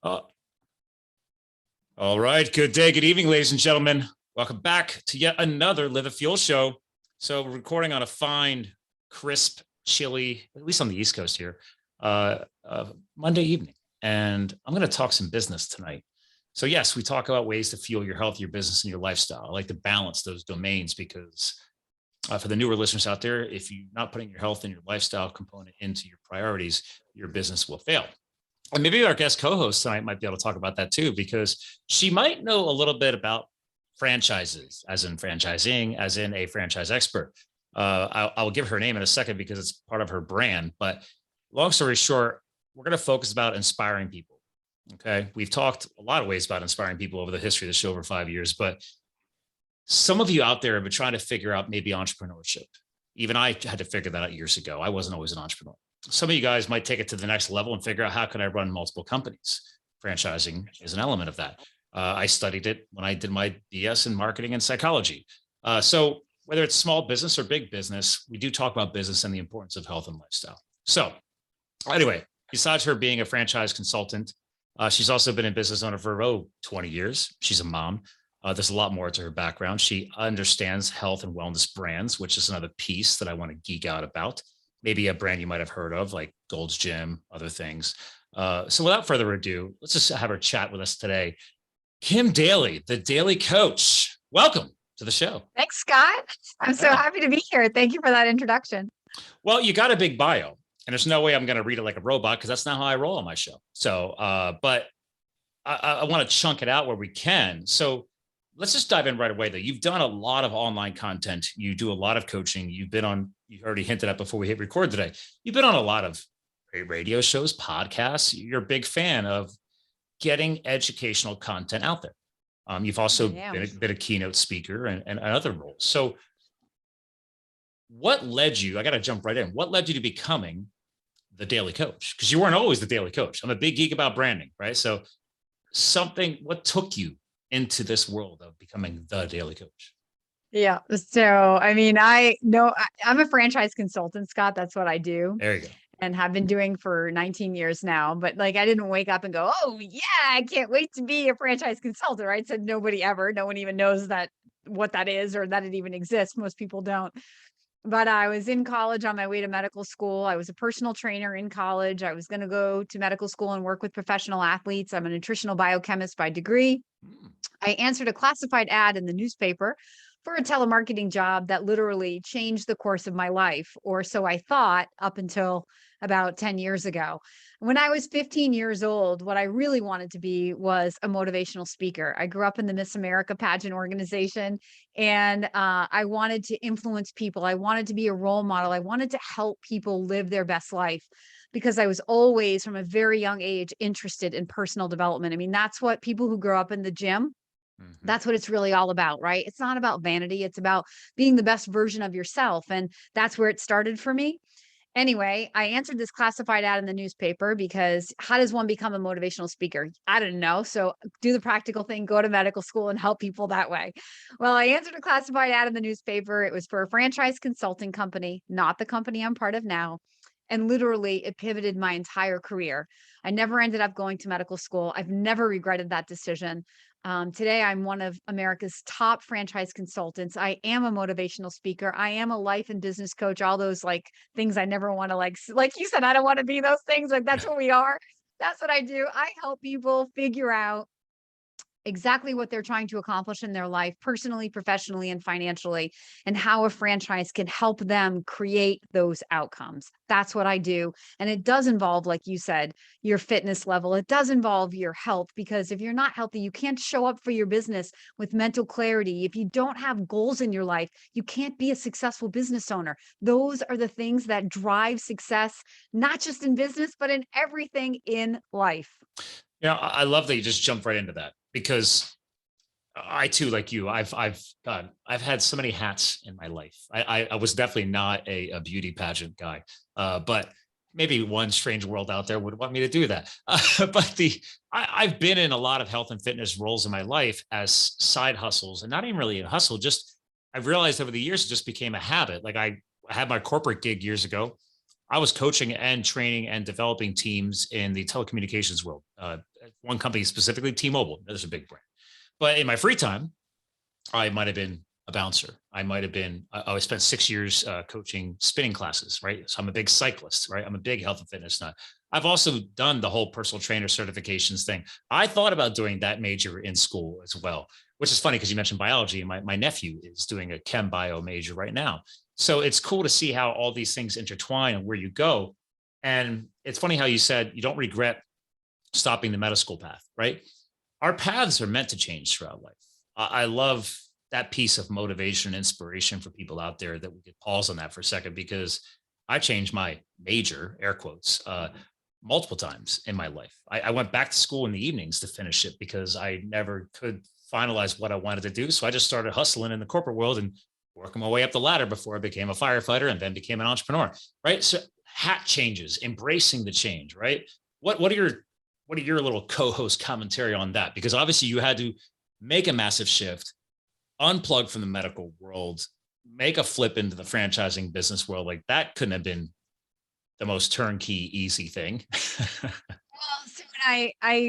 Uh, all right. Good day. Good evening, ladies and gentlemen. Welcome back to yet another Live a Fuel show. So we're recording on a fine, crisp, chilly, at least on the East Coast here, Monday evening. And I'm going to talk some business tonight. So yes, we talk about ways to fuel your health, your business, and your lifestyle. I like to balance those domains because for the newer listeners out there, if you're not putting your health and your lifestyle component into your priorities, your business will fail. And maybe our guest co-host tonight might be able to talk about that too, because she might know a little bit about franchises, as in franchising, as in a franchise expert. I'll give her name in a second because it's part of her brand. But long story short, we're going to focus about inspiring people. Okay. We've talked a lot of ways about inspiring people over the history of the show over 5 years, but some of you out there have been trying to figure out maybe entrepreneurship. Even I had to figure that out years ago. I wasn't always an entrepreneur. Some of you guys might take it to the next level and figure out how can I run multiple companies. Franchising is an element of that. I studied it when I did my BS in marketing and psychology. So whether it's small business or big business, we do talk about business and the importance of health and lifestyle. So anyway, besides her being a franchise consultant, she's also been in business owner for 20 years. She's a mom. There's a lot more to her background. She understands health and wellness brands, which is another piece that I want to geek out about. Maybe a brand you might have heard of, like Gold's Gym, other things. So without further ado, let's just have her chat with us today. Kim Daly, the Daily Coach. Welcome to the show. Thanks, Scott. I'm so happy to be here. Thank you for that introduction. Well, you got a big bio, and there's no way I'm going to read it like a robot because that's not how I roll on my show. So, but I want to chunk it out where we can. So let's just dive in right away, though. You've done a lot of online content. You do a lot of coaching. You already hinted at before we hit record today. You've been on a lot of radio shows, podcasts. You're a big fan of getting educational content out there. You've also been a keynote speaker and other roles. So what led you, I got to jump right in. What led you to becoming the Daily Coach? Because you weren't always the Daily Coach. I'm a big geek about branding, right? So what took you into this world of becoming the Daily Coach? Yeah. So, I mean, I'm a franchise consultant, Scott. That's what I do. There you go. And have been doing for 19 years now. But like, I didn't wake up and go, oh yeah, I can't wait to be a franchise consultant, right? Said nobody ever. No one even knows what that is or that it even exists. Most people don't. But I was in college on my way to medical school. I was a personal trainer in college. I was going to go to medical school and work with professional athletes. I'm a nutritional biochemist by degree. I answered a classified ad in the newspaper for a telemarketing job that literally changed the course of my life, or so I thought up until about 10 years ago. When I was 15 years old, what I really wanted to be was a motivational speaker. I grew up in the Miss America pageant organization, and I wanted to influence people. I wanted to be a role model. I wanted to help people live their best life because I was always, from a very young age, interested in personal development. I mean, that's what people who grow up in the gym, that's what it's really all about, right? It's not about vanity. It's about being the best version of yourself. And that's where it started for me. Anyway, I answered this classified ad in the newspaper because how does one become a motivational speaker? I didn't know. So do the practical thing, go to medical school and help people that way. Well, I answered a classified ad in the newspaper. It was for a franchise consulting company, not the company I'm part of now. And literally it pivoted my entire career. I never ended up going to medical school. I've never regretted that decision. Today, I'm one of America's top franchise consultants. I am a motivational speaker. I am a life and business coach, all those like things I never want to like you said, I don't want to be those things. Like that's what we are. That's what I do. I help people figure out exactly what they're trying to accomplish in their life, personally, professionally, and financially, and how a franchise can help them create those outcomes. That's what I do. And it does involve, like you said, your fitness level. It does involve your health, because if you're not healthy, you can't show up for your business with mental clarity. If you don't have goals in your life, you can't be a successful business owner. Those are the things that drive success, not just in business, but in everything in life. Yeah, I love that you just jumped right into that, because I too, like you, I've had so many hats in my life. I was definitely not a beauty pageant guy, but maybe one strange world out there would want me to do that. But I've been in a lot of health and fitness roles in my life as side hustles, and not even really a hustle. Just I've realized over the years it just became a habit. Like I had my corporate gig years ago, I was coaching and training and developing teams in the telecommunications world. One company specifically, T-Mobile. There's a big brand. But in my free time, I might have been a bouncer. I might have been, I spent 6 years coaching spinning classes, right? So I'm a big cyclist, right? I'm a big health and fitness nut. I've also done the whole personal trainer certifications thing. I thought about doing that major in school as well, which is funny because you mentioned biology. My nephew is doing a chem bio major right now. So it's cool to see how all these things intertwine and where you go. And it's funny how you said you don't regret stopping the medical school path, right? Our paths are meant to change throughout life. I love that piece of motivation and inspiration for people out there that we could pause on that for a second, because I changed my major, air quotes, multiple times in my life. I went back to school in the evenings to finish it because I never could finalize what I wanted to do. So I just started hustling in the corporate world and working my way up the ladder before I became a firefighter and then became an entrepreneur, right? So hat changes, embracing the change, right? What are your little co-host commentary on that? Because obviously you had to make a massive shift, unplug from the medical world, make a flip into the franchising business world. Like that couldn't have been the most turnkey, easy thing. Well, so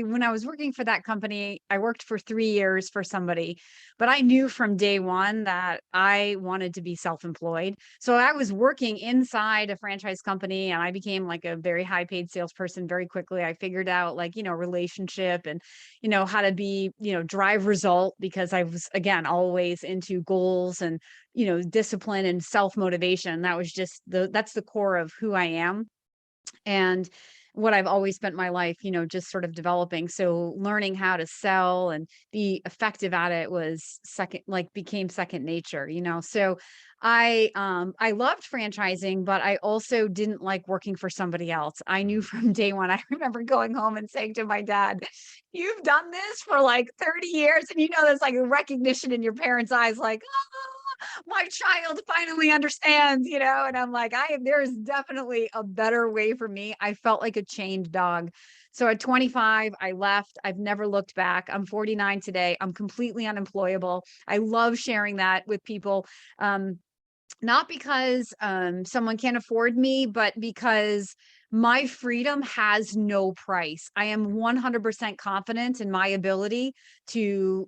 when I was working for that company, I worked for 3 years for somebody, but I knew from day one that I wanted to be self-employed. So I was working inside a franchise company and I became like a very high paid salesperson very quickly. I figured out like, relationship and, how to be, drive result, because I was, again, always into goals and, discipline and self-motivation. That was just that's the core of who I am. And what I've always spent my life, just sort of developing. So learning how to sell and be effective at it was became second nature, So I loved franchising, but I also didn't like working for somebody else. I knew from day one. I remember going home and saying to my dad, "You've done this for like 30 years." And there's like a recognition in your parents' eyes, like, "Oh, my child finally understands," and I'm like, there's definitely a better way for me. I felt like a chained dog. So at 25, I left. I've never looked back. I'm 49 today. I'm completely unemployable. I love sharing that with people. Not because someone can't afford me, but because my freedom has no price. I am 100% confident in my ability to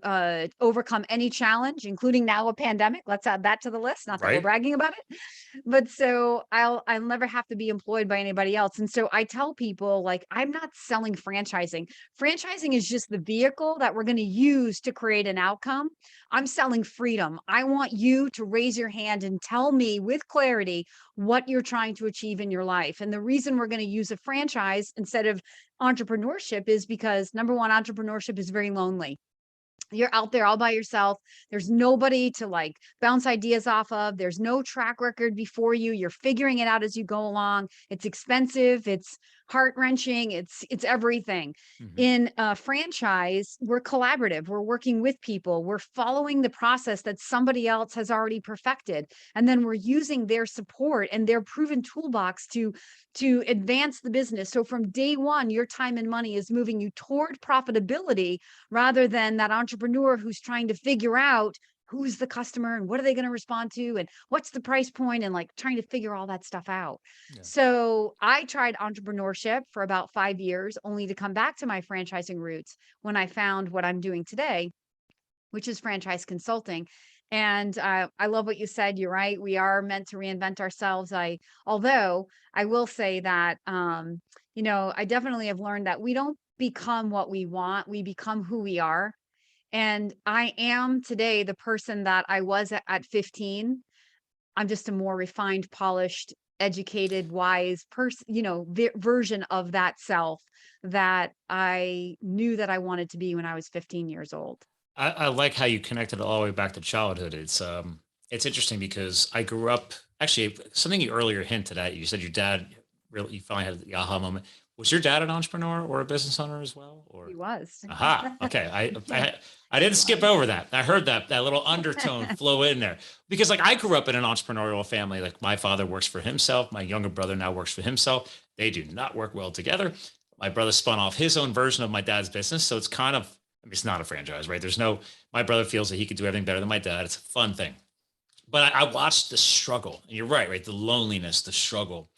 overcome any challenge, including now a pandemic. Let's add that to the list. Not that we're Right. bragging about it, but so I'll never have to be employed by anybody else. And so I tell people, like, I'm not selling franchising. Franchising is just the vehicle that we're going to use to create an outcome. I'm selling freedom. I want you to raise your hand and tell me with clarity what you're trying to achieve in your life. And the reason we're going to use a franchise instead of entrepreneurship is because, number one, entrepreneurship is very lonely. You're out there all by yourself. There's nobody to like bounce ideas off of. There's no track record before you. You're figuring it out as you go along. It's expensive. It's heart-wrenching. It's everything. Mhm. In a franchise, we're collaborative. We're working with people. We're following the process that somebody else has already perfected. And then we're using their support and their proven toolbox to advance the business. So from day one, your time and money is moving you toward profitability rather than that entrepreneur who's trying to figure out who's the customer and what are they going to respond to and what's the price point and like trying to figure all that stuff out. Yeah. So I tried entrepreneurship for about 5 years, only to come back to my franchising roots when I found what I'm doing today, which is franchise consulting. And I love what you said. You're right. We are meant to reinvent ourselves. Although I will say that, I definitely have learned that we don't become what we want. We become who we are. And I am today the person that I was at 15. I'm just a more refined, polished, educated, wise person, version of that self that I knew that I wanted to be when I was 15 years old. I like how you connected it all the way back to childhood. It's interesting because I grew up, actually something you earlier hinted at. You said your dad really, you finally had the aha moment. Was your dad an entrepreneur or a business owner as well? Or He was. aha, okay. Yeah, I didn't he skip was. over that. I heard that little undertone flow in there because like I grew up in an entrepreneurial family. Like my father works for himself. My younger brother now works for himself. They do not work well together. My brother spun off his own version of my dad's business. So it's kind of, I mean, it's not a franchise, right? My brother feels that he could do everything better than my dad. It's a fun thing. But I watched the struggle. And you're right? The loneliness, the struggle.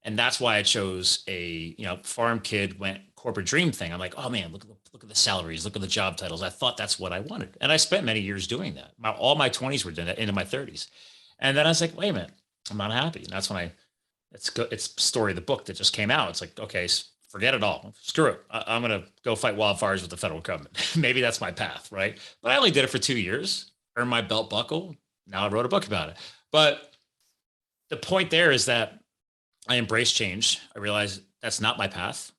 And that's why I chose a, farm kid went corporate dream thing. I'm like, oh man, look at the salaries, look at the job titles. I thought that's what I wanted. And I spent many years doing that. All my 20s were into my 30s. And then I was like, wait a minute, I'm not happy. And that's when it's story of the book that just came out. It's like, okay, forget it all. Screw it. I'm going to go fight wildfires with the federal government. Maybe that's my path. Right. But I only did it for 2 years, earned my belt buckle. Now I wrote a book about it. But the point there is that I embraced change. I realized that's not my path.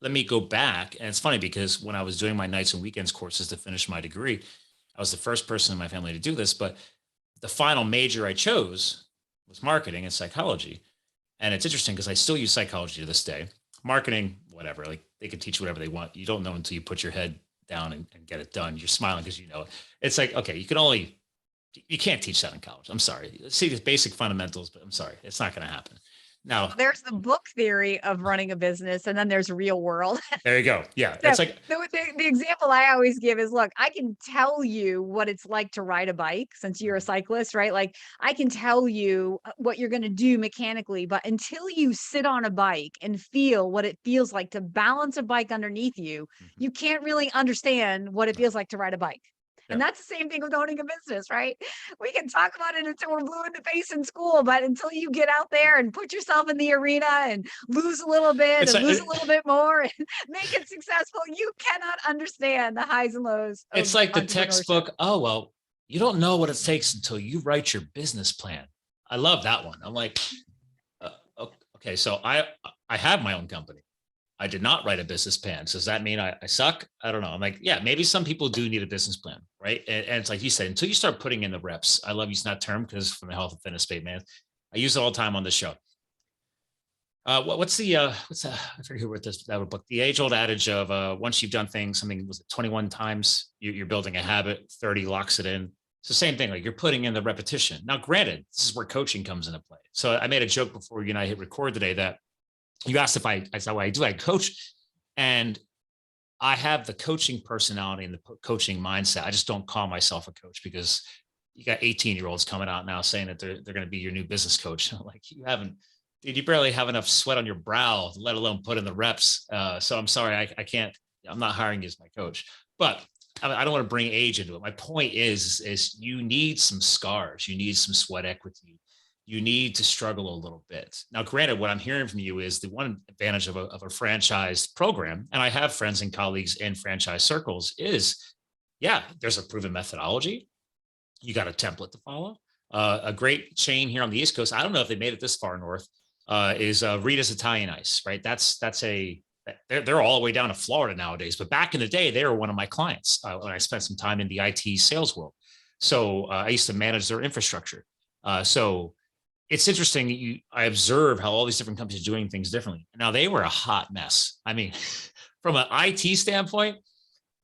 Let me go back. And it's funny because when I was doing my nights and weekends courses to finish my degree, I was the first person in my family to do this. But the final major I chose was marketing and psychology. And it's interesting because I still use psychology to this day. Marketing, whatever, like they can teach you whatever they want. You don't know until you put your head down and get it done. You're smiling because you know it. It's like, okay, you can't teach that in college. I'm sorry. See these basic fundamentals, but I'm sorry, it's not going to happen. Now, There's the book theory of running a business, and then there's real world. there you go. Yeah. So It's like, the example I always give is, look, I can tell you what it's like to ride a bike since you're a cyclist, right? Like I can tell you what you're going to do mechanically, but until you sit on a bike and feel what it feels like to balance a bike underneath you, you can't really understand what it feels like to ride a bike. And yeah. that's the same thing with owning a business, right? We can talk about it until we're blue in the face in school, but until you get out there and put yourself in the arena and lose a little bit It's and lose like, a little bit more and make it successful, you cannot understand the highs and lows it's of like the entrepreneurship. textbook. Oh, well, you don't know what it takes until you write your business plan. I love that one. I'm like, uh, okay, so I have my own company. I did not write a business plan. So does that mean I suck? I don't know. I'm like, yeah, maybe some people do need a business plan, right? And it's like you said, until you start putting in the reps. I love using that term because from the health and fitness space, man, I use it all the time on the show. I forget who wrote that book, the age old adage of once you've done things, something was it 21 times, you're building a habit, 30 locks it in. It's the same thing. Like you're putting in the repetition. Now, granted, this is where coaching comes into play. So I made a joke before you and I hit record today that you asked if I said what I do. I coach, and I have the coaching personality and the coaching mindset. I just don't call myself a coach because you got 18-year-olds coming out now saying that they're going to be your new business coach. Like you haven't, dude, you barely have enough sweat on your brow, let alone put in the reps. So I'm sorry, I can't. I'm not hiring you as my coach. But I don't want to bring age into it. My point is you need some scars. You need some sweat equity. You need to struggle a little bit. Now, granted, what I'm hearing from you is the one advantage of a franchise program, and I have friends and colleagues in franchise circles, is yeah, there's a proven methodology. You got a template to follow. A great chain here on the East Coast, I don't know if they made it this far north, is Rita's Italian Ice, right? They're all the way down to Florida nowadays. But back in the day, they were one of my clients when I spent some time in the IT sales world. So I used to manage their infrastructure. So it's interesting. I observe how all these different companies are doing things differently. Now they were a hot mess. I mean, from an IT standpoint,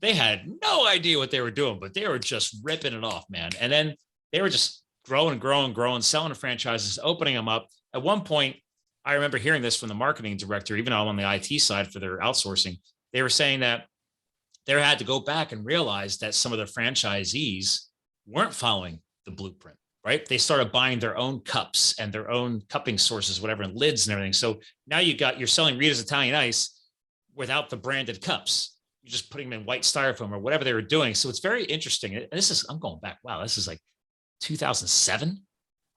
they had no idea what they were doing, but they were just ripping it off, man. And then they were just growing, selling to franchises, opening them up. At one point, I remember hearing this from the marketing director, even though I'm on the IT side for their outsourcing. They were saying that they had to go back and realize that some of their franchisees weren't following the blueprint. Right? They started buying their own cups and their own cupping sources, whatever, and lids and everything. So now you're selling Rita's Italian Ice without the branded cups. You're just putting them in white styrofoam or whatever they were doing. So it's very interesting. And I'm going back. Wow, this is like 2007.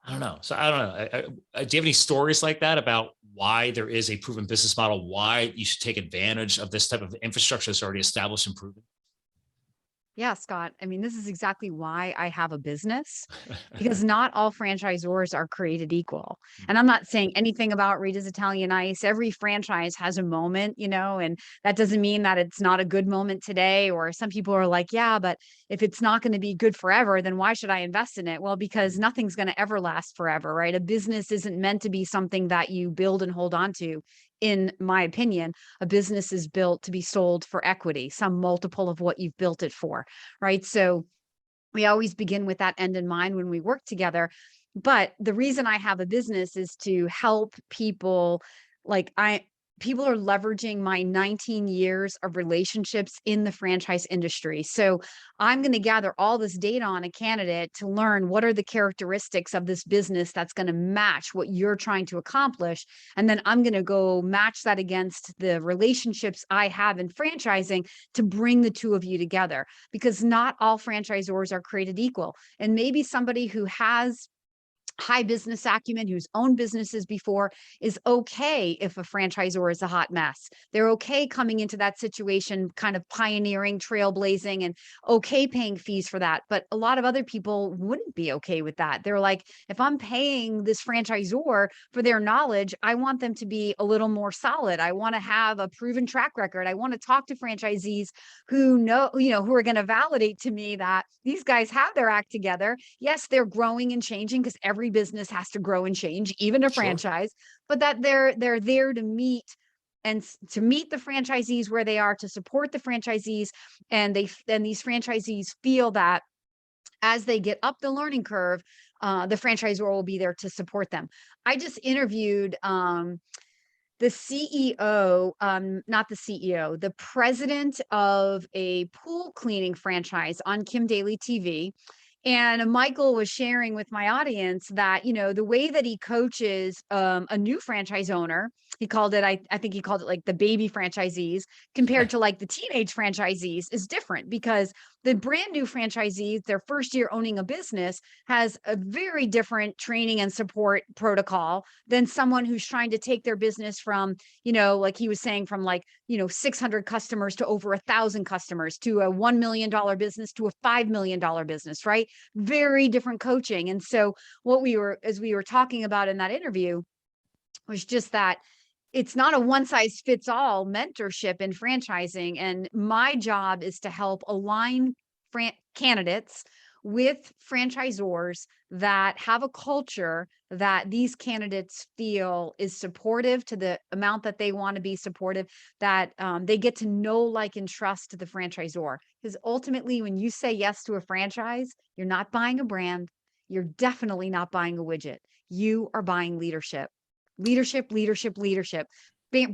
I don't know. So I don't know. Do you have any stories like that about why there is a proven business model, why you should take advantage of this type of infrastructure that's already established and proven? Yeah, Scott. I mean, this is exactly why I have a business, because not all franchisors are created equal. And I'm not saying anything about Rita's Italian Ice. Every franchise has a moment, and that doesn't mean that it's not a good moment today. Or some people are like, yeah, but if it's not going to be good forever, then why should I invest in it? Well, because nothing's going to ever last forever, right? A business isn't meant to be something that you build and hold on to. In my opinion, a business is built to be sold for equity, some multiple of what you've built it for, right? So we always begin with that end in mind when we work together. But the reason I have a business is to help people. Like people are leveraging my 19 years of relationships in the franchise industry. So I'm going to gather all this data on a candidate to learn what are the characteristics of this business that's going to match what you're trying to accomplish. And then I'm going to go match that against the relationships I have in franchising to bring the two of you together, because not all franchisors are created equal. And maybe somebody who has high business acumen, who's owned businesses before, is okay if a franchisor is a hot mess. They're okay coming into that situation, kind of pioneering, trailblazing, and okay paying fees for that. But a lot of other people wouldn't be okay with that. They're like, if I'm paying this franchisor for their knowledge, I want them to be a little more solid. I want to have a proven track record. I want to talk to franchisees who know, who are going to validate to me that these guys have their act together. Yes, they're growing and changing, because every business has to grow and change, even a franchise, but that they're there to meet to meet the franchisees where they are, to support the franchisees, and these franchisees feel that as they get up the learning curve, the franchisor will be there to support them. I just interviewed the CEO, not the CEO, the president of a pool cleaning franchise on Kim Daly TV. And Michael was sharing with my audience that, the way that he coaches a new franchise owner, he called it, I think he called it like the baby franchisees, compared to like the teenage franchisees, is different, because the brand new franchisees, their first year owning a business, has a very different training and support protocol than someone who's trying to take their business from, like he was saying, from like, 600 customers to over 1,000 customers, to a $1 million business to a $5 million business, right? Very different coaching. And so as we were talking about in that interview, was just that it's not a one size fits all mentorship in franchising. And my job is to help align candidates with franchisors that have a culture that these candidates feel is supportive to the amount that they want to be supportive, that they get to know, like, and trust the franchisor. Because ultimately, when you say yes to a franchise, you're not buying a brand. You're definitely not buying a widget. You are buying leadership. Leadership, leadership, leadership.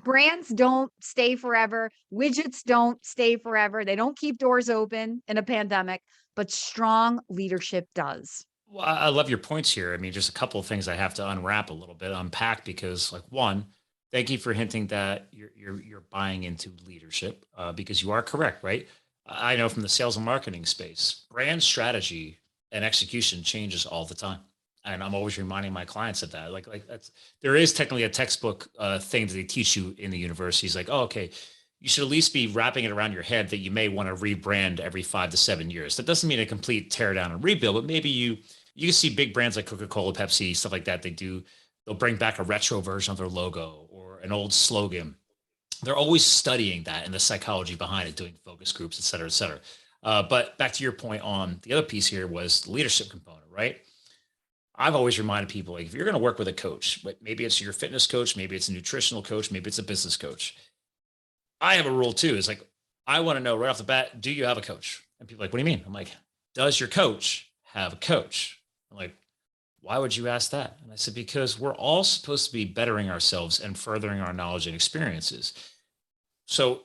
Brands don't stay forever. Widgets don't stay forever. They don't keep doors open in a pandemic, but strong leadership does. Well, I love your points here. I mean, just a couple of things I have to unwrap a little bit, unpack, because, like, one, thank you for hinting that you're buying into leadership, because you are correct, right? I know from the sales and marketing space, brand strategy and execution changes all the time, and I'm always reminding my clients of that. Like that's, there is technically a textbook thing that they teach you in the universities. Like, oh, okay, you should at least be wrapping it around your head that you may want to rebrand every 5 to 7 years. That doesn't mean a complete tear down and rebuild, but maybe you see big brands like Coca-Cola, Pepsi, stuff like that. They'll bring back a retro version of their logo or an old slogan. They're always studying that and the psychology behind it, doing focus groups, et cetera, et cetera. But back to your point on the other piece here was the leadership component, right? I've always reminded people, like, if you're going to work with a coach, but maybe it's your fitness coach, maybe it's a nutritional coach, maybe it's a business coach. I have a rule too. It's like, I want to know right off the bat, do you have a coach? And people are like, what do you mean? I'm like, does your coach have a coach? I'm like, why would you ask that? And I said, because we're all supposed to be bettering ourselves and furthering our knowledge and experiences. So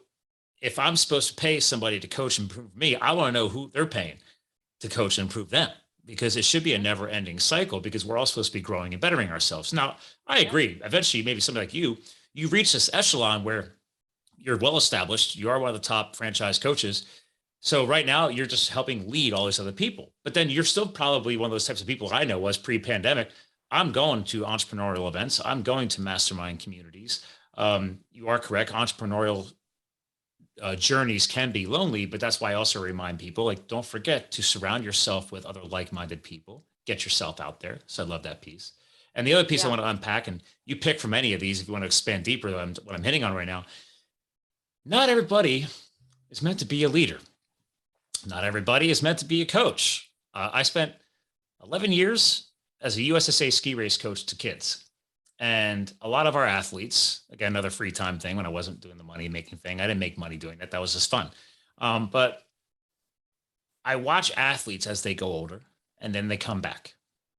if I'm supposed to pay somebody to coach and improve me, I want to know who they're paying to coach and improve them, because it should be a never ending cycle, because we're all supposed to be growing and bettering ourselves. Now, I agree. Eventually, maybe somebody like you reach this echelon where you're well established. You are one of the top franchise coaches. So right now you're just helping lead all these other people, but then you're still probably one of those types of people I know was pre-pandemic. I'm going to entrepreneurial events. I'm going to mastermind communities. You are correct. Entrepreneurial journeys can be lonely, but that's why I also remind people, like, don't forget to surround yourself with other like-minded people. Get yourself out there. So I love that piece. And the other piece I Yeah. want to unpack, and you pick from any of these if you want to expand deeper than what I'm hitting on right now. Not everybody is meant to be a leader. Not everybody is meant to be a coach. I spent 11 years as a USSA ski race coach to kids. And a lot of our athletes, again, another free time thing when I wasn't doing the money making thing, I didn't make money doing that. That was just fun. But I watch athletes as they go older and then they come back.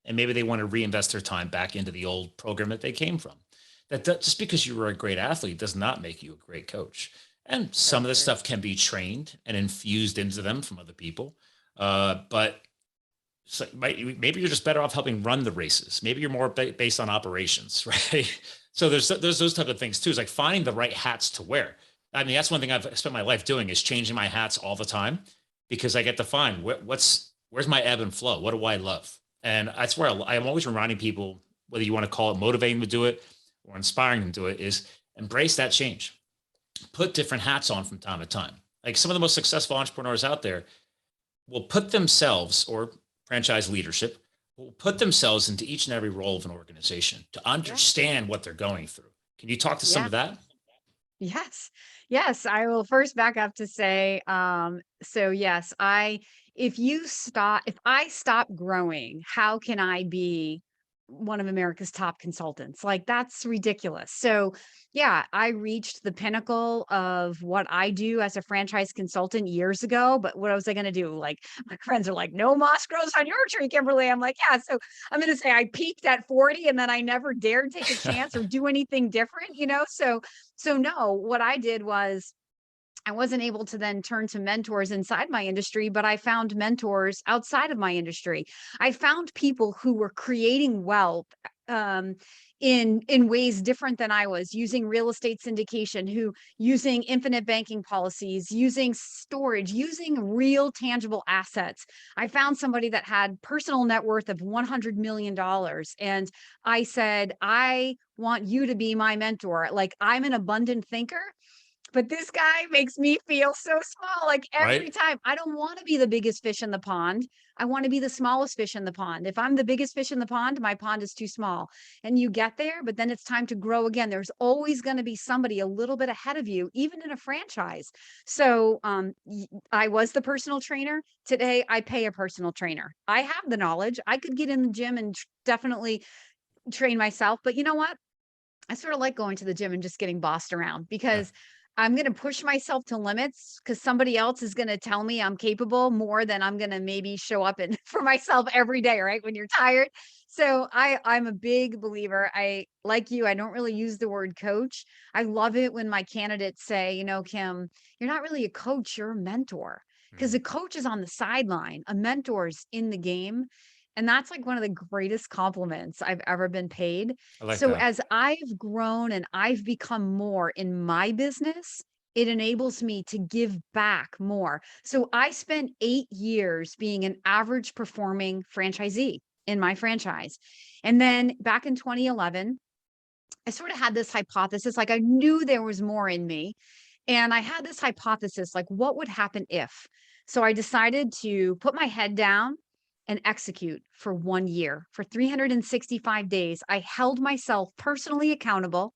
And maybe they want to reinvest their time back into the old program that they came from. Just because you were a great athlete does not make you a great coach. And So some of this true. stuff can be trained and infused into them from other people. But so maybe you're just better off helping run the races. Maybe you're more based on operations, right? So there's those type of things too. It's like finding the right hats to wear. I mean, that's one thing I've spent my life doing is changing my hats all the time because I get to find where's my ebb and flow. What do I love? And that's where I'm always reminding people, whether you want to call it motivating them to do it or inspiring them to do it, is embrace that change. Put different hats on from time to time. Like some of the most successful entrepreneurs out there will put themselves, or franchise leadership will put themselves into each and every role of an organization to Yeah. understand what they're going through. Can you talk to some Yeah. of that? Yes. Yes. I will first back up to say, so yes, if I stop growing, how can I be one of America's top consultants? Like that's ridiculous. So yeah, I reached the pinnacle of what I do as a franchise consultant years ago. But what was I going to do? Like my friends are like, no moss grows on your tree, Kimberly. I'm like, yeah. So I'm going to say I peaked at 40 and then I never dared take a chance or do anything different, so no, what I did was I wasn't able to then turn to mentors inside my industry, but I found mentors outside of my industry. I found people who were creating wealth um, in ways different than I was, using real estate syndication, who using infinite banking policies, using storage, using real tangible assets. I found somebody that had personal net worth of $100 million. And I said, I want you to be my mentor. Like I'm an abundant thinker, but this guy makes me feel so small. Like every Right? time, I don't want to be the biggest fish in the pond. I want to be the smallest fish in the pond. If I'm the biggest fish in the pond, my pond is too small. And you get there, but then it's time to grow again. There's always going to be somebody a little bit ahead of you, even in a franchise. So I was the personal trainer. Today, I pay a personal trainer. I have the knowledge. I could get in the gym and definitely train myself. But you know what? I sort of like going to the gym and just getting bossed around Yeah. because I'm going to push myself to limits because somebody else is going to tell me I'm capable more than I'm going to maybe show up and for myself every day, right? When you're tired. So I'm a big believer. I like you. I don't really use the word coach. I love it when my candidates say, Kim, you're not really a coach, you're a mentor. Because Mhm. a coach is on the sideline, a mentor's in the game. And that's like one of the greatest compliments I've ever been paid. I like So that. as I've grown and I've become more in my business, it enables me to give back more. So I spent 8 years being an average performing franchisee in my franchise. And then back in 2011, I sort of had this hypothesis, like I knew there was more in me. And I had this hypothesis, like what would happen if? So I decided to put my head down and execute for 1 year. For 365 days, I held myself personally accountable.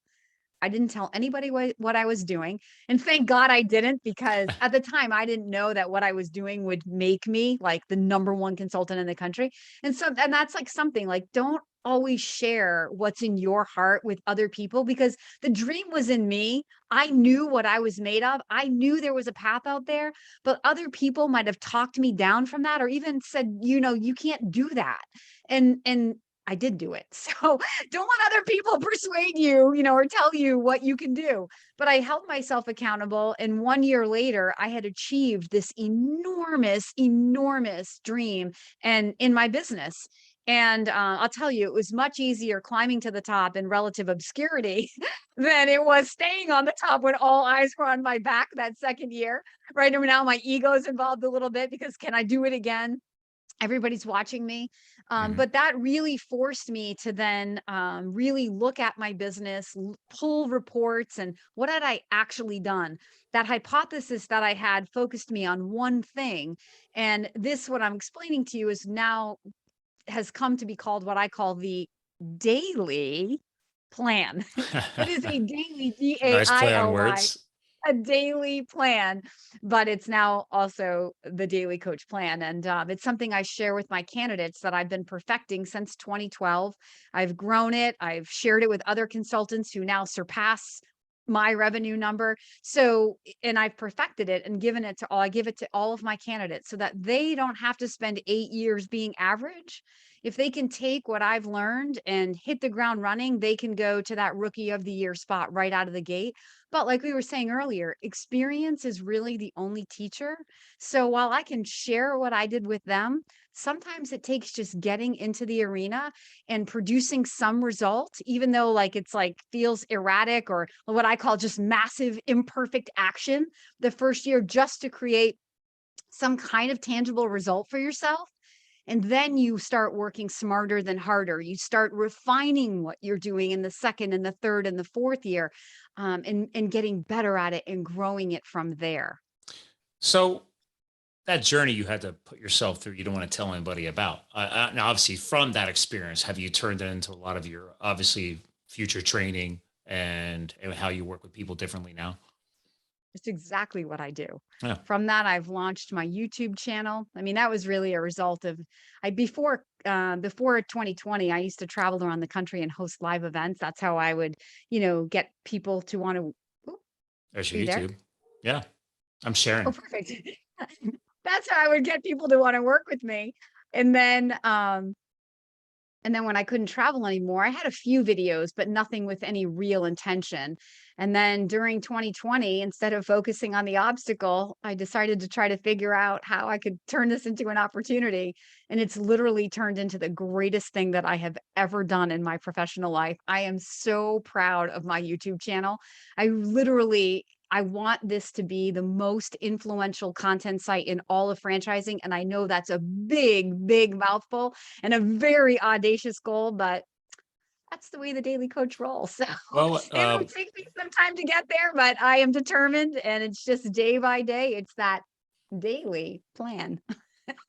I didn't tell anybody what I was doing. And thank God I didn't, because at the time I didn't know that what I was doing would make me like the number one consultant in the country. And that's like something like, don't always share what's in your heart with other people, because the dream was in me. I knew what I was made of. I knew there was a path out there, but other people might have talked me down from that or even said, you can't do that. And I did do it. So don't let other people persuade you, or tell you what you can do. But I held myself accountable. And 1 year later, I had achieved this enormous, enormous dream and in my business. And I'll tell you, it was much easier climbing to the top in relative obscurity than it was staying on the top when all eyes were on my back that second year. Right now, my ego is involved a little bit because can I do it again? Everybody's watching me. Mhm. But that really forced me to then really look at my business, pull reports, and what had I actually done? That hypothesis that I had focused me on one thing. And this, what I'm explaining to you, is now has come to be called what I call the daily plan. It is a daily, Nice play on DAILY, words. a daily plan, but it's now also the daily coach plan. And it's something I share with my candidates that I've been perfecting since 2012. I've grown it. I've shared it with other consultants who now surpass my revenue number. So, and I've perfected it and given it to all, I give it to all of my candidates so that they don't have to spend 8 years being average. If they can take what I've learned and hit the ground running, they can go to that rookie of the year spot right out of the gate. But like we were saying earlier, experience is really the only teacher. So while I can share what I did with them, sometimes it takes just getting into the arena and producing some result, even though like it's like feels erratic or what I call just massive imperfect action the first year, just to create some kind of tangible result for yourself. And then you start working smarter than harder. You start refining what you're doing in the second and the third and the fourth year, and getting better at it and growing it from there. So that journey you had to put yourself through, you don't want to tell anybody about. Now, obviously, from that experience, have you turned it into a lot of your obviously future training and how you work with people differently now? It's exactly what I do. Yeah. From that, I've launched my YouTube channel. I mean, that was really a result of before 2020, I used to travel around the country and host live events. That's how I would, get people to want to. There's Are you your there? YouTube. Yeah, I'm Oh, sharing. perfect. That's how I would get people to want to work with me. And then and then when I couldn't travel anymore, I had a few videos, but nothing with any real intention. And then during 2020, instead of focusing on the obstacle, I decided to try to figure out how I could turn this into an opportunity. And it's literally turned into the greatest thing that I have ever done in my professional life. I am so proud of my YouTube channel. I want this to be the most influential content site in all of franchising. And I know that's a big, big mouthful and a very audacious goal, but that's the way the daily coach rolls. So Well, it'll take me some time to get there, but I am determined, and it's just day by day. It's that daily plan.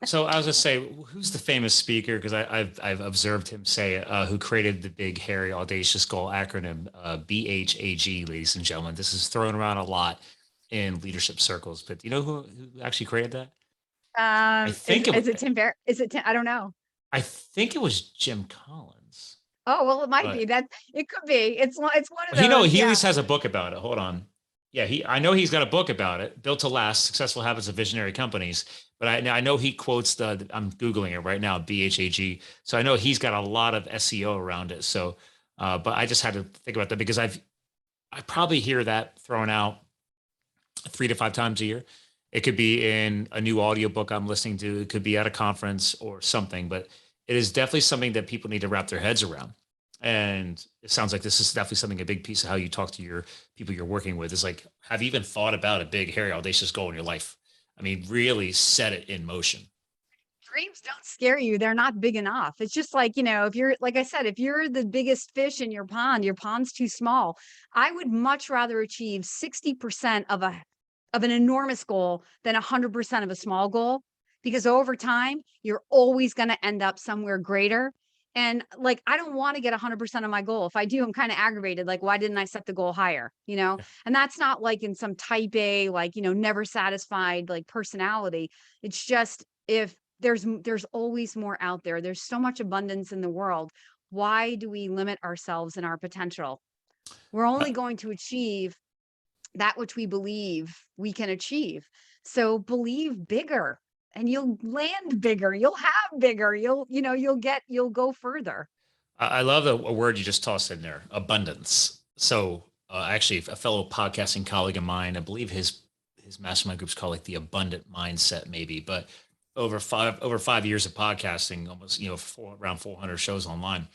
so I was gonna say, who's the famous speaker? Because I've observed him say it, who created the big, hairy, audacious goal acronym, BHAG, ladies and gentlemen. This is thrown around a lot in leadership circles, but do you know who actually created that? I Is think it. is it Tim Bear? Is it Tim? I don't know. I think it was Jim Collins, Oh, well, it might be but that. It could be. It's one of he those. at Yeah. least has a book about it. Hold on. Yeah, I know he's got a book about it, Built to Last: Successful Habits of Visionary Companies. But I know he quotes I'm Googling it right now, BHAG. So I know he's got a lot of SEO around it. So, but I just had to think about that because I probably hear that thrown out 3 to 5 times a year. It could be in a new audiobook I'm listening to. It could be at a conference or something, but it is definitely something that people need to wrap their heads around. And it sounds like this is definitely something, a big piece of how you talk to your people you're working with is like, have you even thought about a big, hairy, audacious goal in your life? I mean, really set it in motion. Dreams don't scare you. They're not big enough. It's just like, if you're, like I said, if you're the biggest fish in your pond's too small. I would much rather achieve 60% of an enormous goal than 100% of a small goal, because over time, you're always going to end up somewhere greater. And like, I don't want to get 100% of my goal. If I do, I'm kind of aggravated. Like, why didn't I set the goal higher? And that's not like in some type A, like, never satisfied, like personality. It's just, if there's always more out there. There's so much abundance in the world. Why do we limit ourselves and our potential? We're only going to achieve that which we believe we can achieve. So believe bigger, and you'll land bigger. You'll have bigger. You'll go further. I love a word you just tossed in there, abundance. So actually, a fellow podcasting colleague of mine, I believe his mastermind group's called like the abundant mindset, maybe. But over 5 years of podcasting, almost around 400 shows online,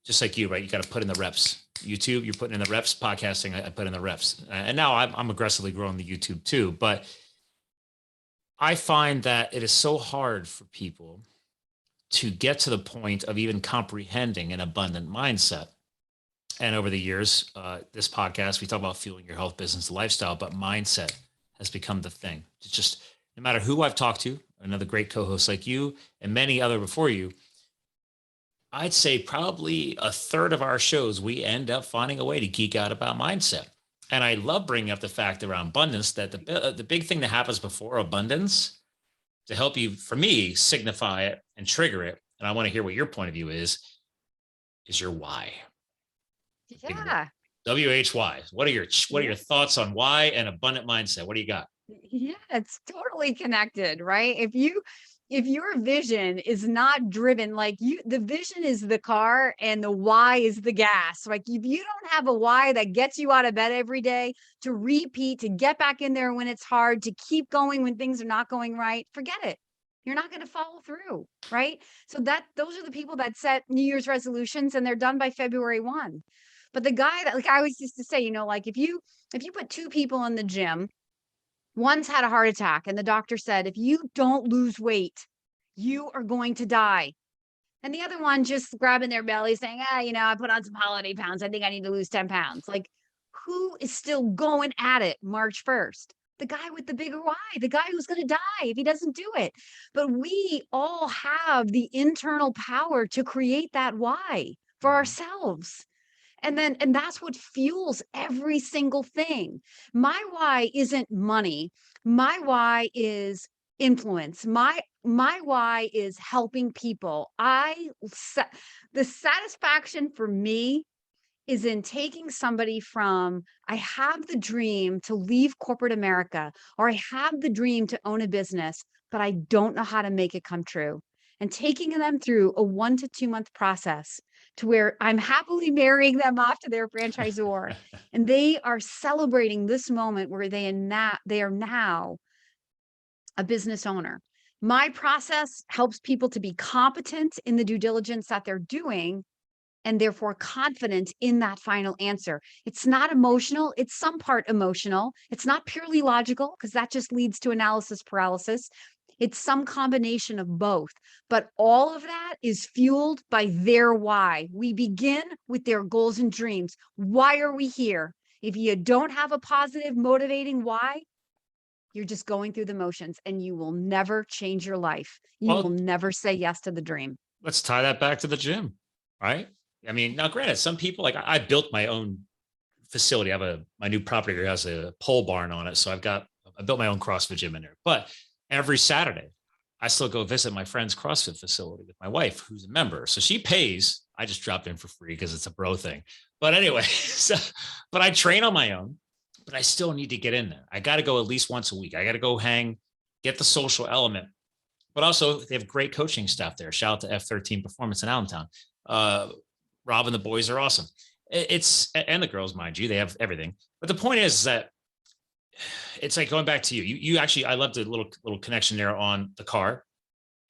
just like you, right? You got to put in the reps. YouTube, you're putting in the reps. Podcasting, I put in the reps, and now I'm aggressively growing the YouTube too. But I find that it is so hard for people to get to the point of even comprehending an abundant mindset. And over the years, this podcast, we talk about fueling your health, business, lifestyle, but mindset has become the thing. It's just no matter who I've talked to, another great co-host like you and many other before you, I'd say probably a third of our shows, we end up finding a way to geek out about mindset. And I love bringing up the fact around abundance that the big thing that happens before abundance to help you, for me, signify it and trigger it. And I want to hear what your point of view is your why. The big Yeah. WHY. What are your thoughts on why and abundant mindset? What do you got? Yeah, it's totally connected, right? If your vision is not driven, like the vision is the car and the why is the gas. Like if you don't have a why that gets you out of bed every day to repeat, to get back in there when it's hard, to keep going when things are not going right, forget it. You're not going to follow through, right? So those are the people that set New Year's resolutions and they're done by February 1. But the guy that, like I always used to say, like if you put two people in the gym, one's had a heart attack and the doctor said, if you don't lose weight, you are going to die. And the other one just grabbing their belly saying, I put on some holiday pounds. I think I need to lose 10 pounds. Like, who is still going at it March 1st? The guy with the bigger why, the guy who's going to die if he doesn't do it. But we all have the internal power to create that why for ourselves. And that's what fuels every single thing. My why isn't money. My why is influence. My why is helping people. The satisfaction for me is in taking somebody from, I have the dream to leave corporate America, or I have the dream to own a business, but I don't know how to make it come true. And taking them through a 1 to 2 month process to where I'm happily marrying them off to their franchisor. And they are celebrating this moment where they are now a business owner. My process helps people to be competent in the due diligence that they're doing and therefore confident in that final answer. It's not emotional. It's some part emotional. It's not purely logical because that just leads to analysis paralysis. It's some combination of both, but all of that is fueled by their why. We begin with their goals and dreams. Why are we here? If you don't have a positive, motivating why, you're just going through the motions and you will never change your life. You will never say yes to the dream. Let's tie that back to the gym, right? I mean, now granted, some people, like I built my own facility. I have my new property here has a pole barn on it. So I built my own CrossFit gym in there, but every Saturday I still go visit my friend's CrossFit facility with my wife, who's a member. So she pays, I just dropped in for free because it's a bro thing. But anyway, but I train on my own, but I still need to get in there. I got to go at least once a week. I got to go get the social element, but also they have great coaching staff there. Shout out to F13 Performance in Allentown. Rob and the boys are awesome. And the girls, mind you, they have everything. But the point is that it's like going back to you actually, I love the little connection there on the car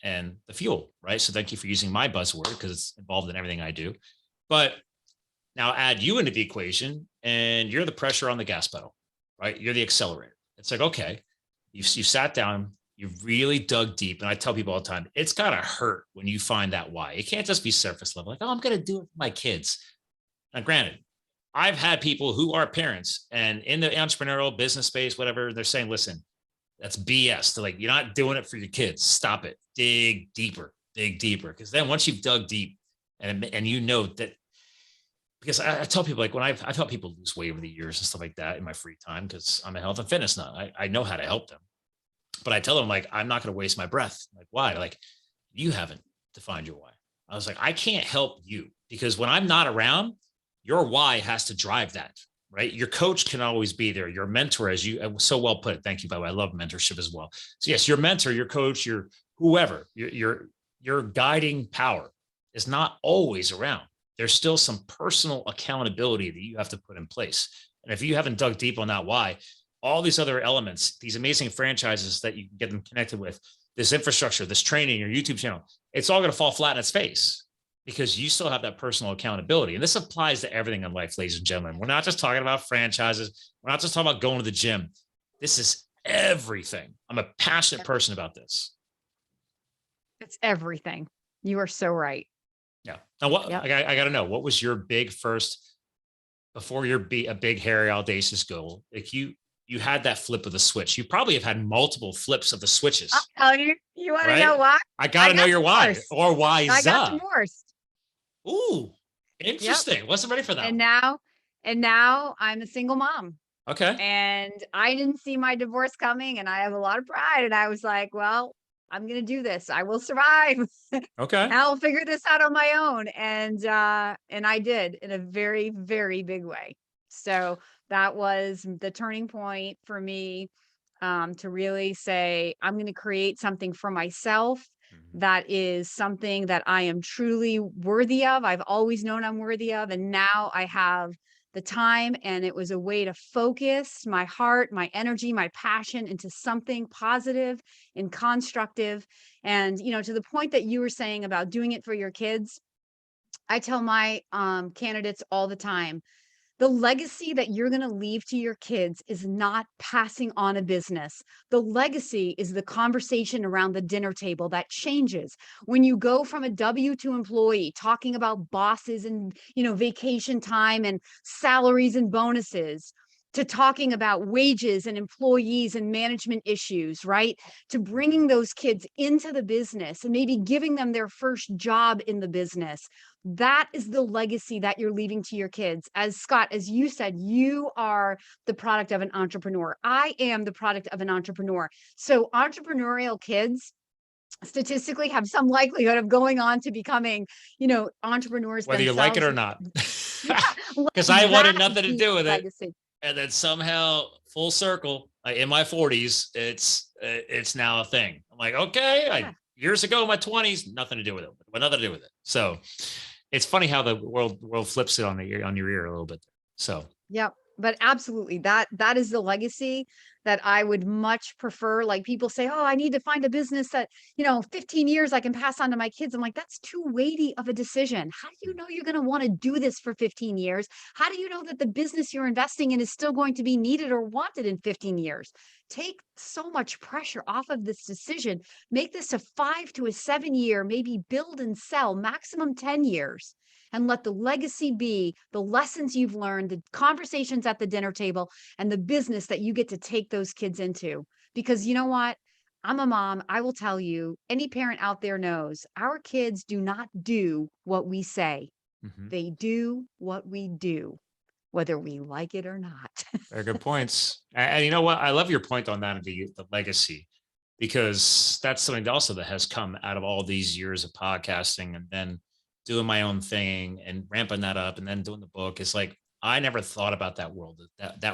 and the fuel, right? So thank you for using my buzzword because it's involved in everything I do. But now add you into the equation and you're the pressure on the gas pedal, right? You're the accelerator. It's like, okay, you sat down, you've really dug deep. And I tell people all the time, it's got to hurt when you find that why. It can't just be surface level. Like, I'm going to do it for my kids. Now, granted, I've had people who are parents and in the entrepreneurial business space, whatever, they're saying, listen, that's BS. They're like, you're not doing it for your kids. Stop it. Dig deeper. Because then once you've dug deep and you know that, because I tell people, like when I've helped people lose weight over the years and stuff like that in my free time, because I'm a health and fitness nut. I know how to help them. But I tell them, like, I'm not going to waste my breath. Like, why? Like, you haven't defined your why. I was like, I can't help you because when I'm not around, your why has to drive that, right? Your coach can always be there. Your mentor, as you so well put it. Thank you, by the way. I love mentorship as well. So yes, your mentor, your coach, your whoever, your guiding power is not always around. There's still some personal accountability that you have to put in place. And if you haven't dug deep on that why, all these other elements, these amazing franchises that you can get them connected with, this infrastructure, this training, your YouTube channel, it's all going to fall flat in its face because you still have that personal accountability. And this applies to everything in life, ladies and gentlemen. We're not just talking about franchises. We're not just talking about going to the gym. This is everything. I'm a passionate person about this. It's everything. You are so right. Yeah. Now, I got to know, what was your big first, before your a big, hairy, audacious goal? Like you had that flip of the switch. You probably have had multiple flips of the switches. I'll tell you. You want to know why? I got to know your why or why. I got divorced. Ooh, interesting. Yep. Wasn't ready for that. And now I'm a single mom. Okay. And I didn't see my divorce coming and I have a lot of pride. And I was like, well, I'm going to do this. I will survive. Okay. I'll figure this out on my own. And I did in a very, very big way. So that was the turning point for me, to really say, I'm going to create something for myself Mhm. that is something that I am truly worthy of. I've always known I'm worthy of. And now I have the time, and it was a way to focus my heart, my energy, my passion into something positive and constructive. And, to the point that you were saying about doing it for your kids, I tell my candidates all the time, the legacy that you're going to leave to your kids is not passing on a business. The legacy is the conversation around the dinner table that changes when you go from a W-2 employee talking about bosses and, vacation time and salaries and bonuses, to talking about wages and employees and management issues, right? To bringing those kids into the business and maybe giving them their first job in the business. That is the legacy that you're leaving to your kids. As Scott, as you said, you are the product of an entrepreneur. I am the product of an entrepreneur. So entrepreneurial kids statistically have some likelihood of going on to becoming, entrepreneurs Whether you like it themselves. or not. Yeah, Because like I wanted that nothing to deep do with it. legacy. And then somehow, full circle, in my 40s, it's now a thing. I'm like, okay, Yeah. years ago in my 20s, nothing to do with it, but nothing to do with it. So it's funny how the world flips it on your ear a little bit. So Yep. But absolutely, that is the legacy that I would much prefer. Like, people say, "Oh, I need to find a business that, 15 years I can pass on to my kids." I'm like, that's too weighty of a decision. How do you know you're going to want to do this for 15 years? How do you know that the business you're investing in is still going to be needed or wanted in 15 years? Take so much pressure off of this decision. Make this a 5 to a 7 year, maybe build and sell, maximum 10 years. And let the legacy be the lessons you've learned, the conversations at the dinner table, and the business that you get to take those kids into. Because you know what? I'm a mom. I will tell you, any parent out there knows our kids do not do what we say. mhm. They do what we do, whether we like it or not. Very good points. And you know what? I love your point on that, the legacy, because that's something also that has come out of all these years of podcasting and then doing my own thing and ramping that up and then doing the book. It's like I never thought about that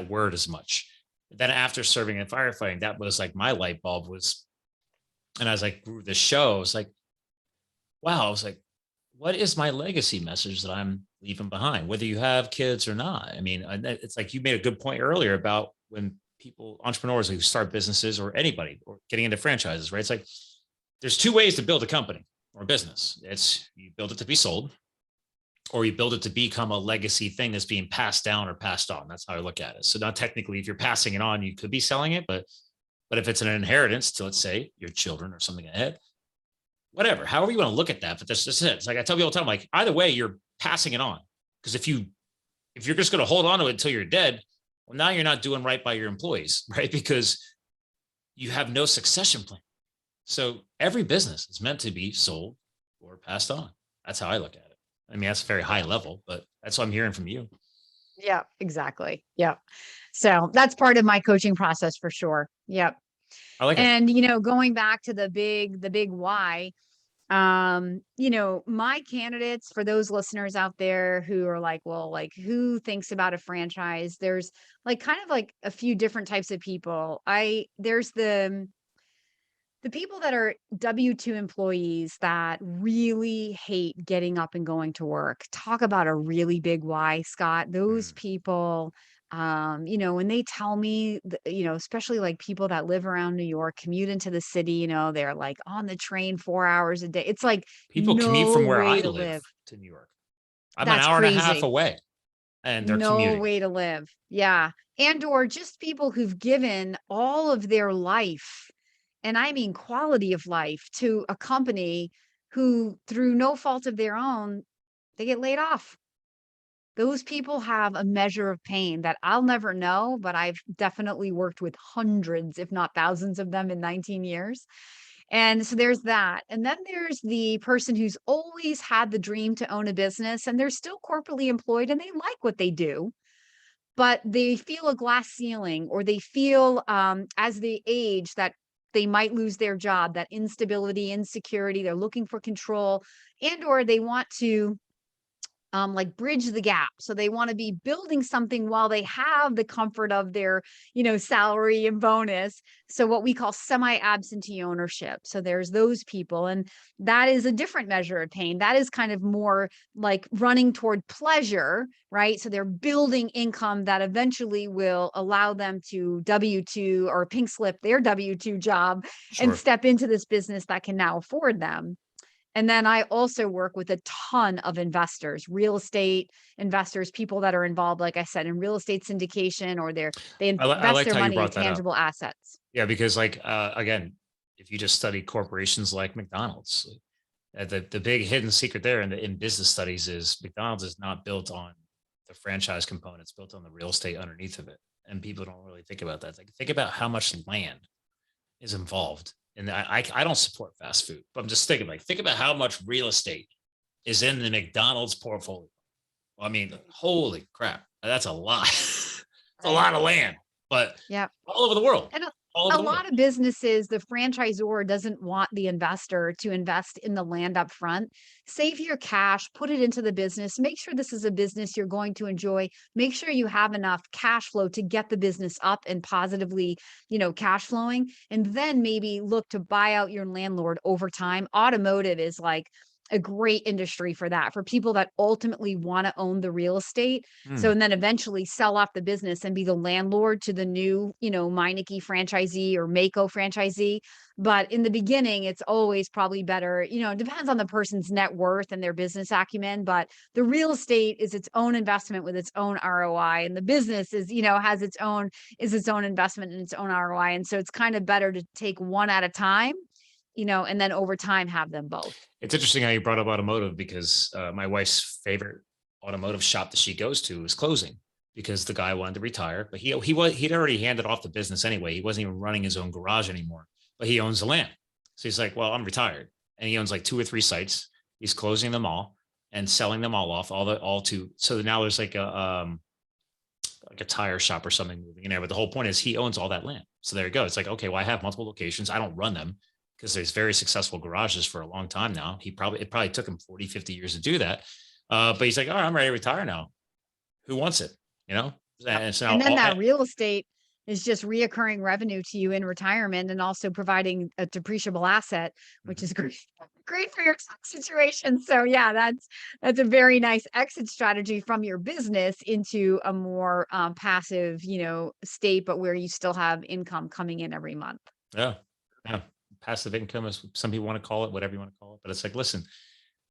word as much. Then after serving in firefighting, that was like my light bulb was, and as I grew the show, it's like, wow, I was like, what is my legacy message that I'm leaving behind, whether you have kids or not? I mean, it's like you made a good point earlier about when entrepreneurs who start businesses or anybody or getting into franchises, right? It's like there's two ways to build a company or a business. It's you build it to be sold or you build it to become a legacy thing that's being passed down or passed on. That's how I look at it. So now technically, if you're passing it on, you could be selling it, but if it's an inheritance to, let's say, your children or something ahead, whatever, however you want to look at that. But that's just it. It's like I tell people all the time, like either way, you're passing it on. Because if you're just going to hold on to it until you're dead, well, now you're not doing right by your employees, right? Because you have no succession plan. So every business is meant to be sold or passed on. That's how I look at it. I mean, that's a very high level, but that's what I'm hearing from you. Yeah, exactly. Yep. So that's part of my coaching process for sure. Yep. I like it. And, going back to the big why, my candidates, for those listeners out there who are like, well, like, who thinks about a franchise? There's like kind of like a few different types of people. There's the people that are W-2 employees that really hate getting up and going to work. Talk about a really big why, Scott. Those Mhm. people, when they tell me, especially like people that live around New York, commute into the city, they're like on the train 4 hours a day. It's like People commute no from where I way to live live. to New York. I'm an That's hour and a half crazy. away and they're No commuting. way to live. Yeah. And or just people who've given all of their life, and I mean quality of life, to a company who, through no fault of their own, they get laid off. Those people have a measure of pain that I'll never know, but I've definitely worked with hundreds, if not thousands of them in 19 years. And so there's that. And then there's the person who's always had the dream to own a business and they're still corporately employed and they like what they do, but they feel a glass ceiling, or they feel, as they age, that they might lose their job, that instability, insecurity, they're looking for control, and or they want to like bridge the gap. So they want to be building something while they have the comfort of their, salary and bonus. So what we call semi-absentee ownership. So there's those people, and that is a different measure of pain. That is kind of more like running toward pleasure, right? So they're building income that eventually will allow them to W-2 or pink slip their W-2 job and Sure. step into this business that can now afford them. And then I also work with a ton of investors, real estate investors, people that are involved, like I said, in real estate syndication, or they I invest liked their how you money in brought that up. tangible assets. Yeah, because like again, if you just study corporations like McDonald's, the big hidden secret there in business studies is McDonald's is not built on the franchise component; it's built on the real estate underneath of it, and people don't really think about that. It's like think about how much land is involved, and I don't support fast food, but I'm just thinking like think about how much real estate is in the McDonald's portfolio. Well, I mean, holy crap, that's a lot. It's a Right. lot of land, but Yeah. all over the world, And all over a the world. lot of businesses, the franchisor doesn't want the investor to invest in the land up front. Save your cash, put it into the business. Make sure this is a business you're going to enjoy. Make sure you have enough cash flow to get the business up and positively, cash flowing. And then maybe look to buy out your landlord over time. Automotive is like a great industry for that, for people that ultimately want to own the real estate. So, Hmm. and then eventually sell off the business and be the landlord to the new, Meineke franchisee or Mako franchisee. But in the beginning, it's always probably better, it depends on the person's net worth and their business acumen. But the real estate is its own investment with its own ROI. And the business is, has its own investment and its own ROI. And so it's kind of better to take one at a time, and then over time have them both. It's interesting how you brought up automotive because my wife's favorite automotive shop that she goes to is closing because the guy wanted to retire, but he'd already handed off the business anyway. He wasn't even running his own garage anymore, but he owns the land. So he's like, "Well, I'm retired," and he owns like 2 or 3 sites. He's closing them all and selling them all off, all to. So now there's like a tire shop or something moving in there. But the whole point is he owns all that land. So there you go. It's like, okay, well, I have multiple locations. I don't run them because there's very successful garages for a long time now. It probably took him 40, 50 years to do that. But he's like, all right, I'm ready to retire now. Who wants it? You know? Yep. And so now And then that real estate is just reoccurring revenue to you in retirement, and also providing a depreciable asset, which is great, great for your tax situation. So yeah, that's a very nice exit strategy from your business into a more passive, state, but where you still have income coming in every month. yeah. Yeah. Passive income is some people want to call it, whatever you want to call it. But it's like, listen,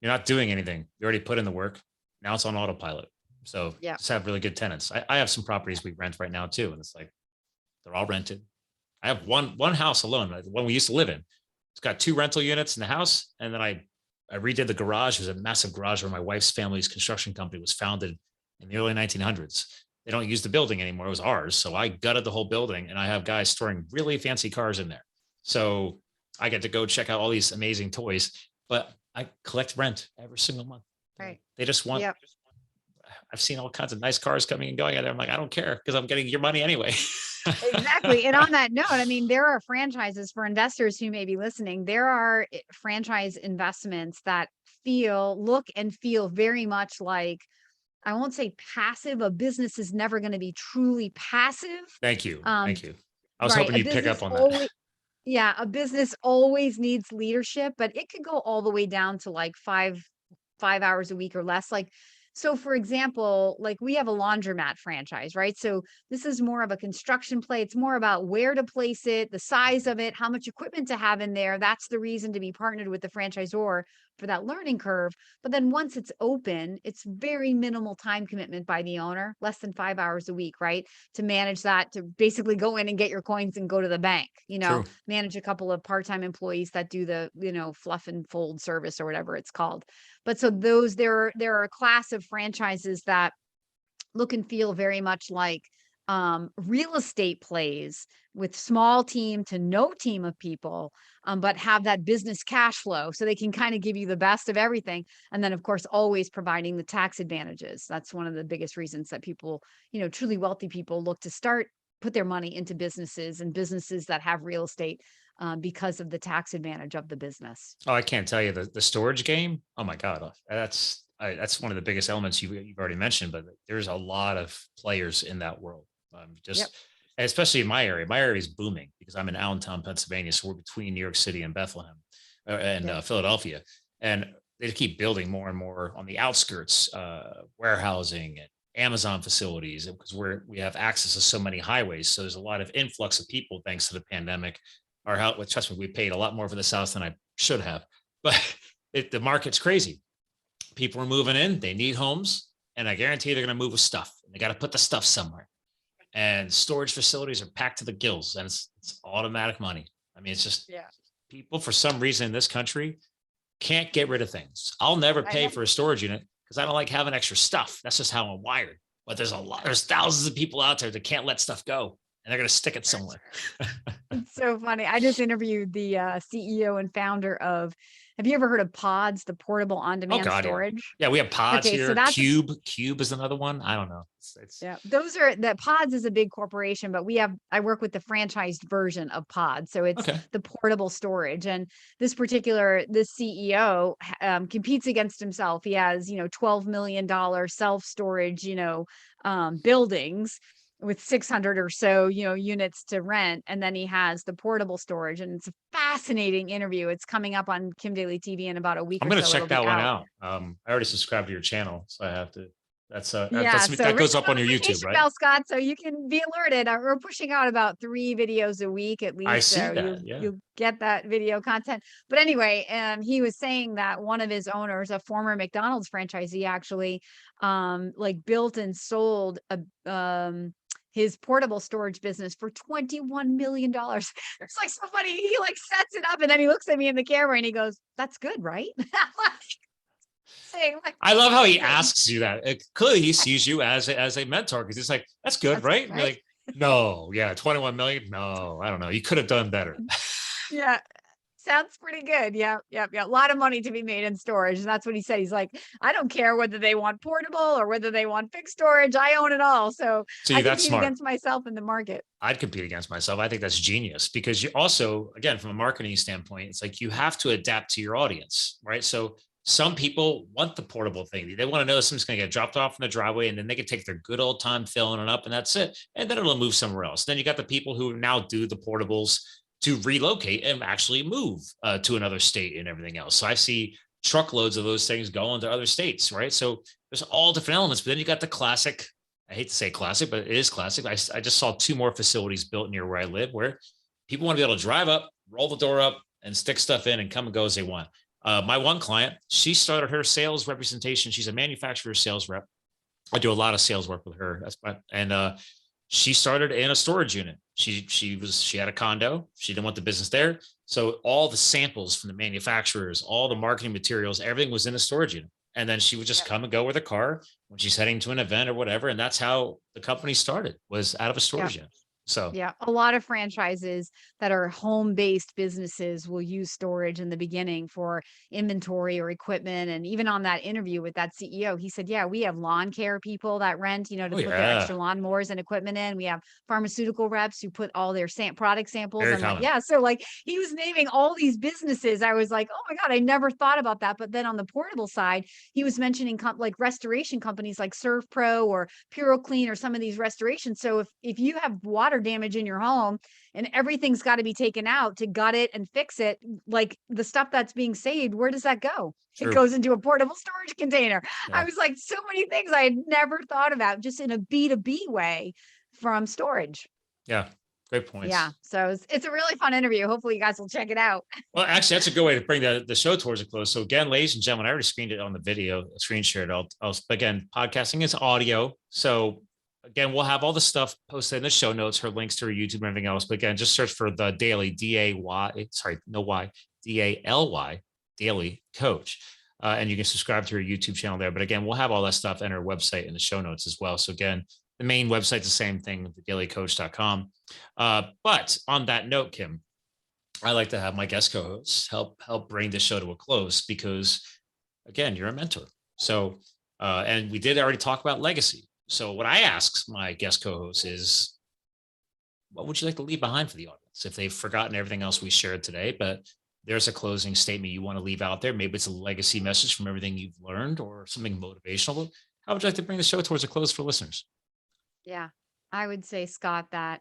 you're not doing anything. You already put in the work. Now it's on autopilot. So Yeah. just have really good tenants. I have some properties we rent right now too. And it's like they're all rented. I have one house alone, the one we used to live in. It's got 2 rental units in the house. And then I redid the garage. It was a massive garage where my wife's family's construction company was founded in the early 1900s. They don't use the building anymore. It was ours. So I gutted the whole building and I have guys storing really fancy cars in there. So I get to go check out all these amazing toys, but I collect rent every single month. Right. They just want, Yep. I've seen all kinds of nice cars coming and going out there. I'm like, I don't care because I'm getting your money anyway. Exactly. And on that note, I mean, there are franchises for investors who may be listening. There are franchise investments that look and feel very much like, I won't say passive. A business is never going to be truly passive. Thank you. Um, Thank you. I was right. hoping you'd pick up on that. Yeah, a business always needs leadership, but it could go all the way down to like five hours a week or less. Like, so for example, like we have a laundromat franchise, right? So this is more of a construction play. It's more about where to place it, the size of it, how much equipment to have in there. That's the reason to be partnered with the franchisor for that learning curve. But then once it's open, it's very minimal time commitment by the owner, less than 5 hours a week, right? To manage that, to basically go in and get your coins and go to the bank, True. manage a couple of part-time employees that do the, fluff and fold service or whatever it's called. But so there are a class of franchises that look and feel very much like real estate plays with small team to no team of people, but have that business cash flow so they can kind of give you the best of everything. And then, of course, always providing the tax advantages. That's one of the biggest reasons that people, truly wealthy people look to put their money into businesses, and businesses that have real estate, because of the tax advantage of the business. Oh, I can't tell you the storage game. Oh my God. that's one of the biggest elements you've already mentioned, but there's a lot of players in that world. Yep. And especially in my area. My area is booming because I'm in Allentown, Pennsylvania. So we're between New York City and Bethlehem and Yeah. Philadelphia. And they keep building more and more on the outskirts, warehousing and Amazon facilities, because we have access to so many highways. So there's a lot of influx of people thanks to the pandemic. Trust me, we paid a lot more for this house than I should have, but the market's crazy. People are moving in, they need homes, and I guarantee they're going to move with stuff. And they got to put the stuff somewhere. And storage facilities are packed to the gills, and it's automatic money. I mean, it's just people for some reason in this country can't get rid of things. I'll never pay for a storage unit because I don't like having extra stuff. That's just how I'm wired. But there's thousands of people out there that can't let stuff go, and they're going to stick it somewhere. It's so funny. I just interviewed the CEO and founder of, have you ever heard of Pods, the portable on-demand storage? Yeah, we have Pods here. So that's Cube is another one. I don't know. That Pods is a big corporation, but I work with the franchised version of Pods. So it's the portable storage. And this CEO competes against himself. He has, $12 million self-storage, buildings with 600 or so, units to rent. And then he has the portable storage, and it's a fascinating interview. It's coming up on Kim Daly TV in about a week. I'm going to check that one out. I already subscribed to your channel, so I have to. That goes up on your YouTube, right? Bell, Scott, so you can be alerted. We're pushing out about 3 videos a week at least. I see that. You'll get that video content. But anyway, he was saying that one of his owners, a former McDonald's franchisee, actually, built and sold his portable storage business for $21 million. It's like somebody, he sets it up, and then he looks at me in the camera and he goes, "That's good, right?" I love how he asks you that. Clearly he sees you as a mentor, because it's like, that's good, right? You're like, no, 21 million. No, I don't know. You could have done better. Yeah. Sounds pretty good. Yeah. A lot of money to be made in storage. And that's what he said. He's like, I don't care whether they want portable or whether they want fixed storage. I own it all. So I compete against myself in the market. I'd compete against myself. I think that's genius, because you also, again, from a marketing standpoint, it's like you have to adapt to your audience, right? So some people want the portable thing. They want to know something's going to get dropped off in the driveway, and then they can take their good old time filling it up, and that's it. And then it'll move somewhere else. Then you got the people who now do the portables to relocate and actually move to another state and everything else. So I see truckloads of those things going to other states, right? So there's all different elements, but then you got the classic, I hate to say classic, but it is classic. I just saw 2 more facilities built near where I live, where people want to be able to drive up, roll the door up, and stick stuff in and come and go as they want. My one client, she started her sales representation. She's a manufacturer sales rep. I do a lot of sales work with her. She started in a storage unit. She had a condo. She didn't want the business there. So all the samples from the manufacturers, all the marketing materials, everything was in a storage unit. And then she would just come and go with her car when she's heading to an event or whatever. And that's how the company started, was out of a storage unit. So a lot of franchises that are home-based businesses will use storage in the beginning for inventory or equipment. And even on that interview with that CEO, he said, we have lawn care people that rent, to put their extra lawnmowers and equipment in. We have pharmaceutical reps who put all their product samples. So he was naming all these businesses. I was like, oh my God, I never thought about that. But then on the portable side, he was mentioning restoration companies like Serve Pro or PuroClean or some of these restorations. So if you have water damage in your home and everything's got to be taken out to gut it and fix it, like the stuff that's being saved, where does that go? It goes into a portable storage container. I was like, so many things I had never thought about just in a B2B way from storage. Yeah. Great points. Yeah. So it's a really fun interview. Hopefully you guys will check it out. Well, actually, that's a good way to bring the show towards a close. So again, ladies and gentlemen, I already screened it on the video, screen shared. Again, podcasting is audio. So again, we'll have all the stuff posted in the show notes, her links to her YouTube and everything else. But again, just search for the Daly, Daly, Daily Coach. And you can subscribe to her YouTube channel there. But again, we'll have all that stuff and her website in the show notes as well. So again, the main website's the same thing, thedailycoach.com. But on that note, Kim, I like to have my guest co-hosts help bring this show to a close, because again, you're a mentor. So, and we did already talk about legacy. So what I ask my guest co-hosts is, what would you like to leave behind for the audience if they've forgotten everything else we shared today? But there's a closing statement you want to leave out there. Maybe it's a legacy message from everything you've learned or something motivational. How would you like to bring the show towards a close for listeners? Yeah, I would say, Scott, that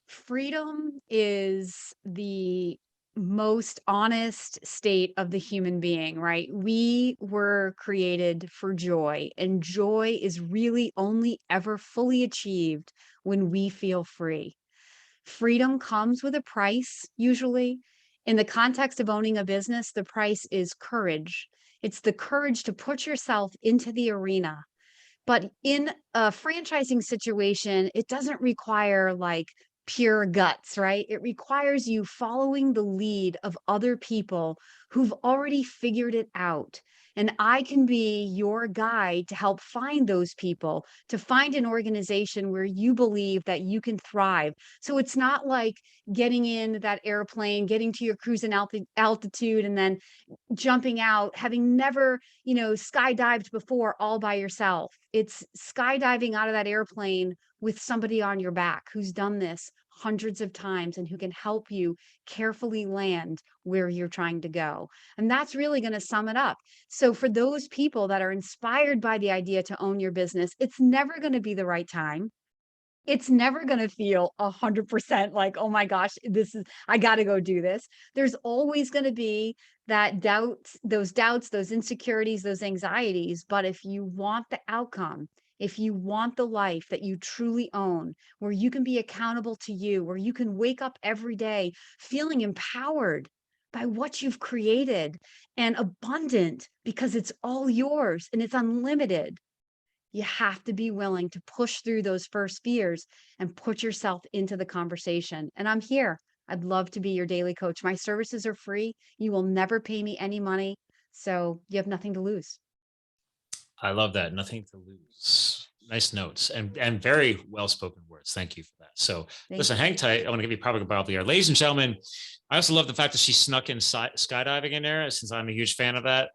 freedom is the most honest state of the human being, right? We were created for joy, and joy is really only ever fully achieved when we feel free. Freedom comes with a price, usually. In the context of owning a business, the price is courage. It's the courage to put yourself into the arena. But in a franchising situation, it doesn't require like pure guts, right? It requires you following the lead of other people who've already figured it out. And I can be your guide to help find those people, to find an organization where you believe that you can thrive. So it's not like getting in that airplane, getting to your cruising altitude, and then jumping out, having never, skydived before all by yourself. It's skydiving out of that airplane with somebody on your back who's done this hundreds of times and who can help you carefully land where you're trying to go. And that's really going to sum it up. So for those people that are inspired by the idea to own your business, it's never going to be the right time. It's never going to feel 100% like, oh my gosh, I got to go do this. There's always going to be that doubts, those insecurities, those anxieties. But if you want the outcome, if you want the life that you truly own, where you can be accountable to you, where you can wake up every day feeling empowered by what you've created and abundant because it's all yours and it's unlimited, you have to be willing to push through those first fears and put yourself into the conversation. And I'm here. I'd love to be your daily coach. My services are free. You will never pay me any money. So you have nothing to lose. I love that. Nothing to lose. Nice notes and very well-spoken words. Thank you for that. So listen, hang tight. I want to give you probably about the air. Ladies and gentlemen, I also love the fact that she snuck in skydiving in there, since I'm a huge fan of that.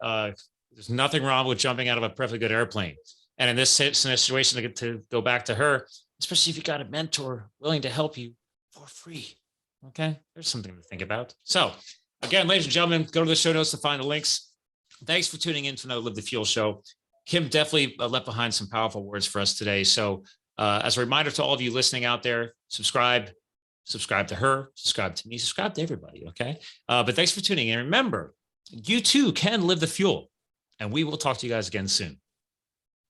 There's nothing wrong with jumping out of a perfectly good airplane. And in this situation, to get to go back to her, especially if you got a mentor willing to help you for free. Okay, there's something to think about. So again, ladies and gentlemen, go to the show notes to find the links. Thanks for tuning in to another Live the Fuel show. Kim definitely left behind some powerful words for us today. So as a reminder to all of you listening out there, subscribe to her, subscribe to me, subscribe to everybody. Okay. But thanks for tuning in. Remember, you too can live the fuel, and we will talk to you guys again soon.